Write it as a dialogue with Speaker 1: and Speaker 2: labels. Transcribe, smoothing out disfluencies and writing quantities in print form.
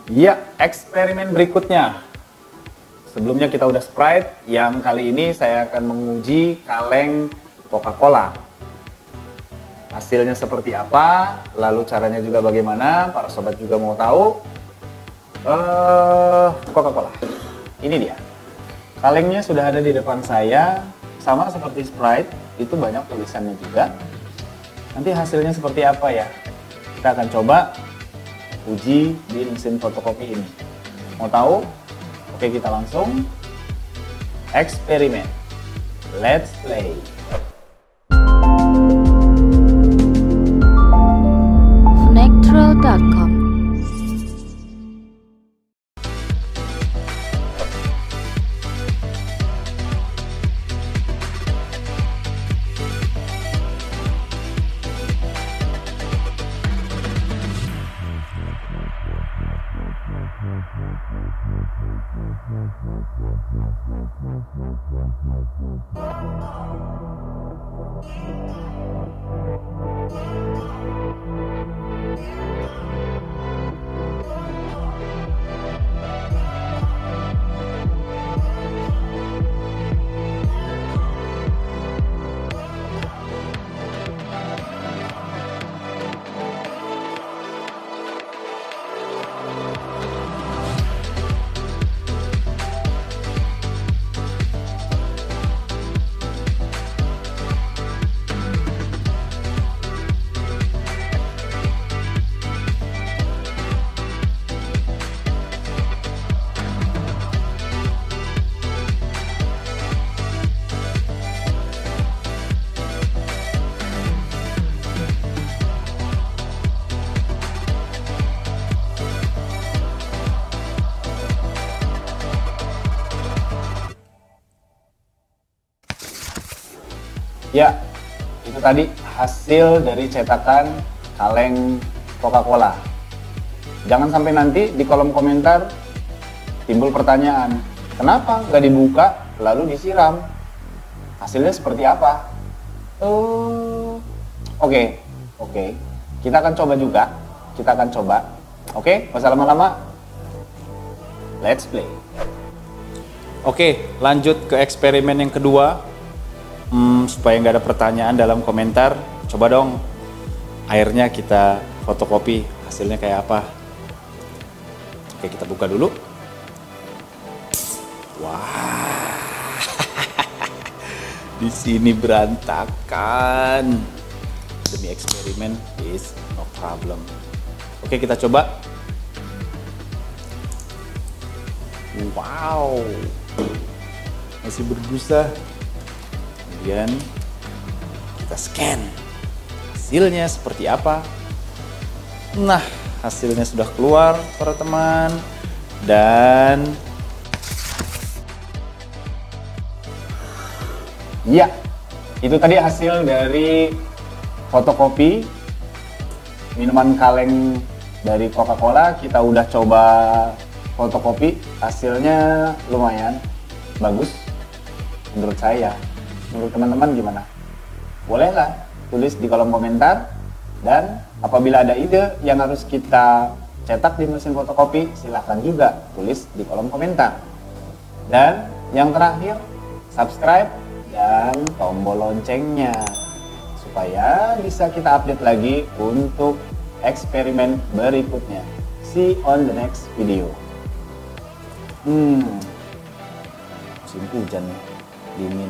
Speaker 1: Ya, eksperimen berikutnya. Sebelumnya kita udah Sprite, yang kali ini saya akan menguji kaleng Coca-Cola. Hasilnya seperti apa, lalu caranya juga bagaimana, para sobat juga mau tahu. Coca-Cola, ini dia. Kalengnya sudah ada di depan saya, sama seperti Sprite, itu banyak tulisannya juga. Nanti hasilnya seperti apa ya? Kita akan coba uji di mesin fotokopi ini. Mau tahu? Oke, kita langsung eksperimen. Let's play.
Speaker 2: Fnectro.com.
Speaker 1: Ya, itu tadi hasil dari cetakan kaleng Coca-Cola. Jangan sampai nanti di kolom komentar timbul pertanyaan, kenapa nggak dibuka lalu disiram? Hasilnya seperti apa? Oke. Kita akan coba juga. Oke, nggak usah lama-lama. Let's play. Oke, lanjut ke eksperimen yang kedua. Supaya nggak ada pertanyaan dalam komentar, coba dong airnya kita fotokopi, hasilnya kayak apa. Oke, kita buka dulu. Wah, di sini berantakan. Demi eksperimen is no problem. Oke, kita coba. Wow, masih berbusa. Kemudian kita scan hasilnya seperti apa. Nah, hasilnya sudah keluar para teman, dan ya, itu tadi hasil dari fotokopi minuman kaleng dari Coca-Cola. Kita udah coba fotokopi, hasilnya lumayan bagus menurut saya. Menurut teman-teman gimana? Bolehlah tulis di kolom komentar, dan apabila ada ide yang harus kita cetak di mesin fotokopi, silahkan juga tulis di kolom komentar. Dan yang terakhir, subscribe dan tombol loncengnya supaya bisa kita update lagi untuk eksperimen berikutnya. See you on the next video. Musim hujan ya, dingin.